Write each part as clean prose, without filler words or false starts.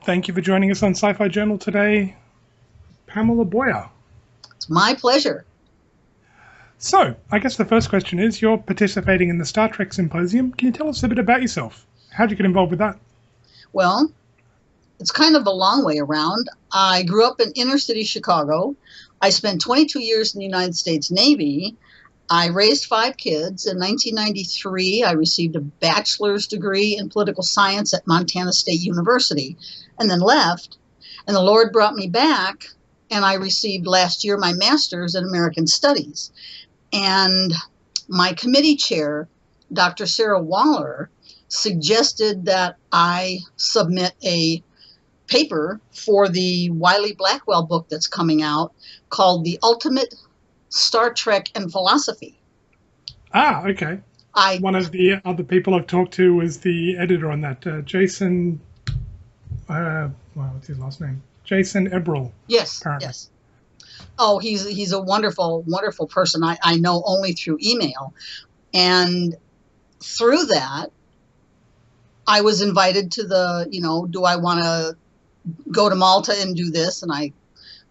Thank you for joining us on Sci Fi Journal today, Pamela Boyer. It's my pleasure. So, I guess the first question is, you're participating in the Star Trek Symposium. Can you tell us a bit about yourself? How did you get involved with that? Well, it's kind of a long way around. I grew up in inner city Chicago. I spent 22 years in the United States Navy. I raised 5 kids. In 1993, I received a bachelor's degree in political science at Montana State University and then left. And the Lord brought me back, and I received last year my master's in American Studies. And my committee chair, Dr. Sarah Waller, suggested that I submit a paper for the Wiley Blackwell book that's coming out called The Ultimate Star Trek and Philosophy. Ah, okay. One of the other people I've talked to was the editor on that, Jason, what's his last name? Jason Eberl. Yes, apparently. yes. Oh, he's a wonderful, wonderful person. I know only through email. And through that, I was invited to the, do I want to go to Malta and do this? And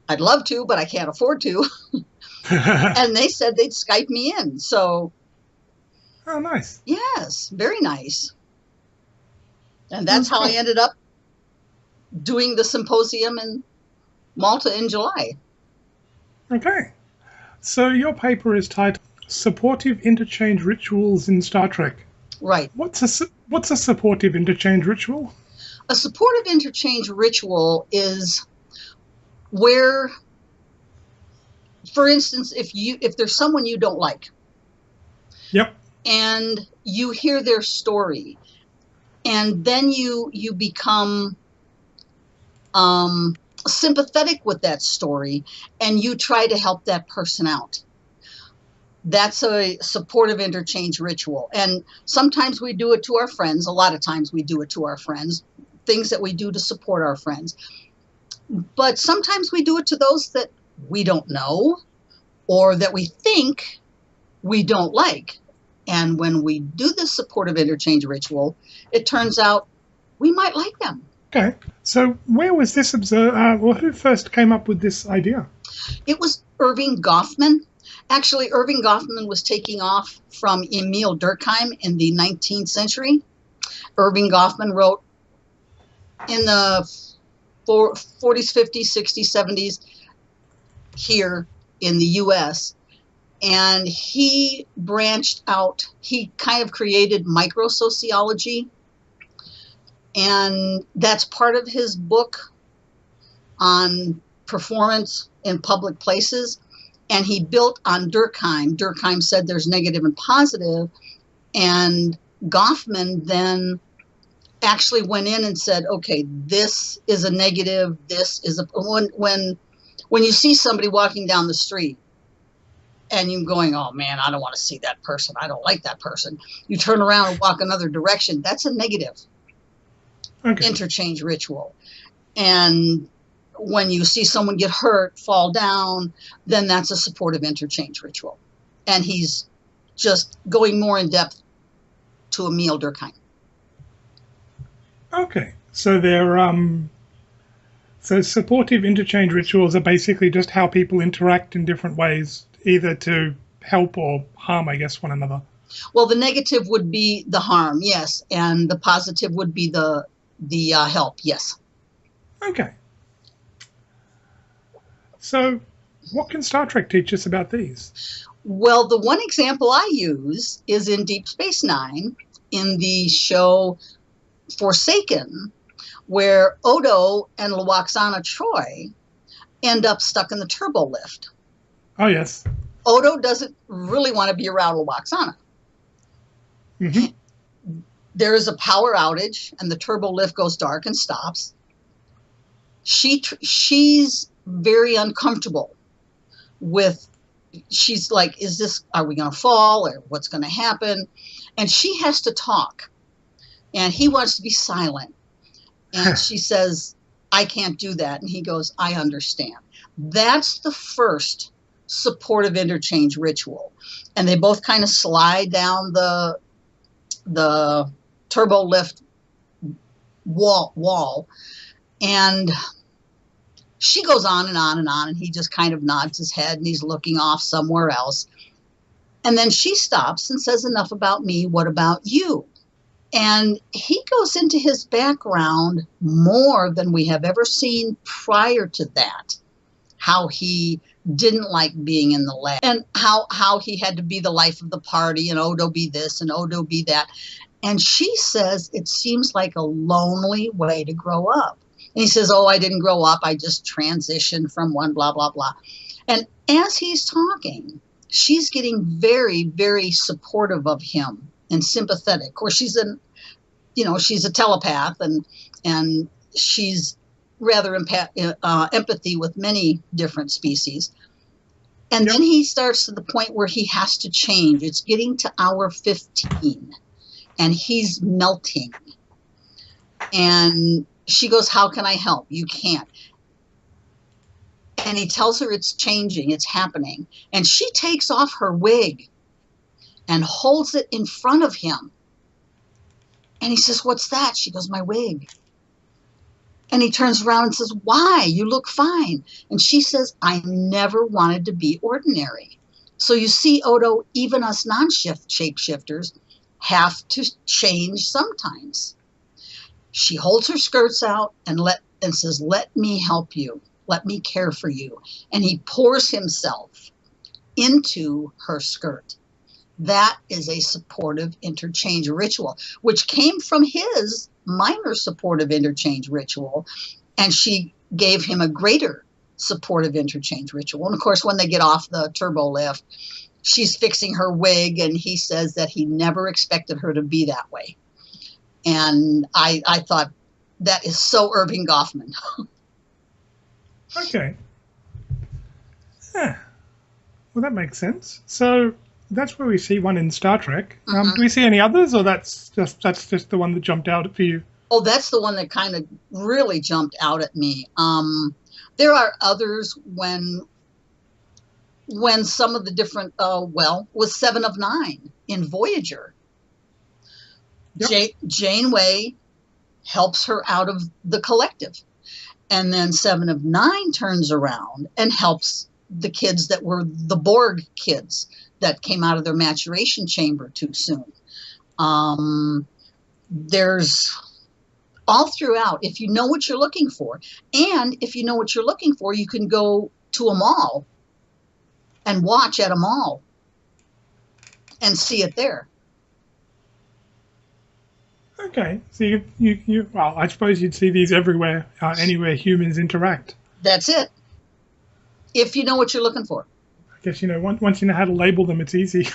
I'd love to, but I can't afford to. And they said they'd Skype me in. So. Oh, nice. Yes, very nice. And that's how I ended up doing the symposium in Malta in July. Okay. So your paper is titled Supportive Interchange Rituals in Star Trek. Right. What's a supportive interchange ritual? A supportive interchange ritual is where, for instance, if there's someone you don't like. Yep. And you hear their story, and then you become sympathetic with that story, and you try to help that person out. That's a supportive interchange ritual. And sometimes we do it to our friends. A lot of times we do it to our friends, things that we do to support our friends. But sometimes we do it to those that we don't know or that we think we don't like. And when we do this supportive interchange ritual, it turns out we might like them. Okay. So where was this observed? Who first came up with this idea? It was Irving Goffman. Actually, Irving Goffman was taking off from Emil Durkheim in the 19th century. Irving Goffman wrote in the 40s, 50s, 60s, 70s here in the U.S., and he branched out. He kind of created microsociology, and that's part of his book on performance in public places. And he built on Durkheim. Durkheim said there's negative and positive, and Goffman then actually went in and said, okay, this is a negative, this is a, when you see somebody walking down the street and you're going, oh man, I don't want to see that person, I don't like that person, you turn around and walk another direction, that's a negative interchange ritual. And when you see someone get hurt, fall down, then that's a supportive interchange ritual. And he's just going more in depth to Emil Durkheim. Okay, so so supportive interchange rituals are basically just how people interact in different ways, either to help or harm, I guess, one another. Well, the negative would be the harm, yes, and the positive would be the help, yes. Okay. So, what can Star Trek teach us about these? Well, the one example I use is in Deep Space Nine, in the show Forsaken, where Odo and Lwaxana Troi end up stuck in the turbo lift. Oh, yes. Odo doesn't really want to be around Lwaxana. Mm-hmm. There is a power outage, and the turbo lift goes dark and stops. She's very uncomfortable with, she's like, are we going to fall, or what's going to happen? And she has to talk, and he wants to be silent. And she says, I can't do that. And he goes, I understand. That's the first supportive interchange ritual. And they both kind of slide down the turbo lift wall, And she goes on and on and on, and he just kind of nods his head and he's looking off somewhere else. And then she stops and says, enough about me, what about you? And he goes into his background more than we have ever seen prior to that. How he didn't like being in the lab, and how he had to be the life of the party, and Odo be this and Odo be that. And she says, it seems like a lonely way to grow up. And he says, oh, I didn't grow up. I just transitioned from one, blah, blah, blah. And as he's talking, she's getting very, very supportive of him and sympathetic. Of course, she's a telepath, and she's rather empathy with many different species. And then he starts to the point where he has to change. It's getting to hour 15, and he's melting. And she goes, how can I help? You can't. And he tells her it's changing, it's happening. And she takes off her wig and holds it in front of him. And he says, what's that? She goes, my wig. And he turns around and says, why? You look fine. And she says, I never wanted to be ordinary. So you see, Odo, even us non-shapeshifters have to change sometimes. She holds her skirts out and says, let me help you. Let me care for you. And he pours himself into her skirt. That is a supportive interchange ritual, which came from his minor supportive interchange ritual, and she gave him a greater supportive interchange ritual. And of course, when they get off the turbo lift, she's fixing her wig, and he says that he never expected her to be that way. And I thought that is so Irving Goffman. Okay. Yeah. Well, that makes sense. So that's where we see one in Star Trek. Do we see any others, or that's just the one that jumped out for you? Oh, that's the one that kind of really jumped out at me. There are others when some of the different, was 7 of 9 in Voyager. Yep. Janeway helps her out of the collective. And then 7 of 9 turns around and helps the kids that were the Borg kids that came out of their maturation chamber too soon. There's all throughout, if you know what you're looking for. And if you know what you're looking for, you can go to a mall and watch at a mall and see it there. Okay, so you well, I suppose you'd see these everywhere, anywhere humans interact. That's it. If you know what you're looking for. I guess, once you know how to label them, it's easy.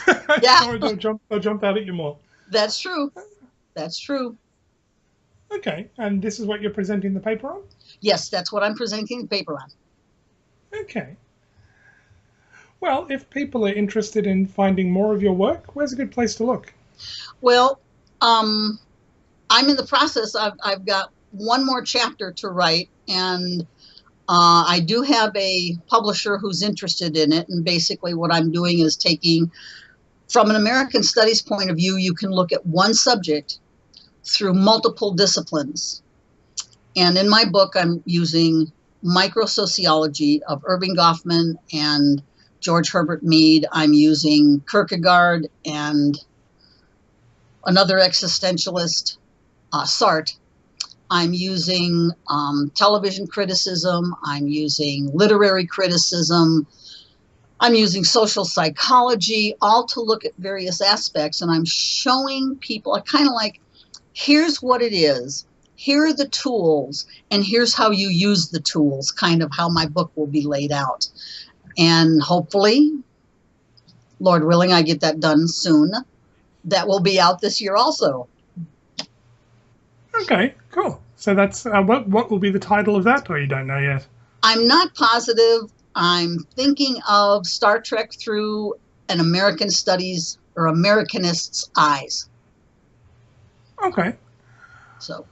Yeah. they'll jump out at you more. That's true. That's true. Okay, and this is what you're presenting the paper on? Yes, that's what I'm presenting the paper on. Okay. Well, if people are interested in finding more of your work, where's a good place to look? Well, I'm in the process. I've got one more chapter to write, and I do have a publisher who's interested in it. And basically what I'm doing is taking, from an American Studies point of view, you can look at one subject through multiple disciplines. And in my book, I'm using microsociology of Irving Goffman and George Herbert Mead. I'm using Kierkegaard and another existentialist, Sartre. I'm using television criticism. I'm using literary criticism. I'm using social psychology, all to look at various aspects. And I'm showing people, kind of like, here's what it is. Here are the tools, and here's how you use the tools, kind of how my book will be laid out. And hopefully, Lord willing, I get that done soon. That will be out this year also. Okay, cool. So that's what will be the title of that, or you don't know yet? I'm not positive. I'm thinking of Star Trek through an American Studies or Americanist's eyes. Okay. So.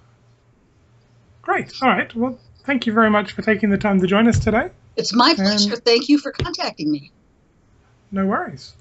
Great. All right. Well, thank you very much for taking the time to join us today. It's my pleasure. Thank you for contacting me. No worries.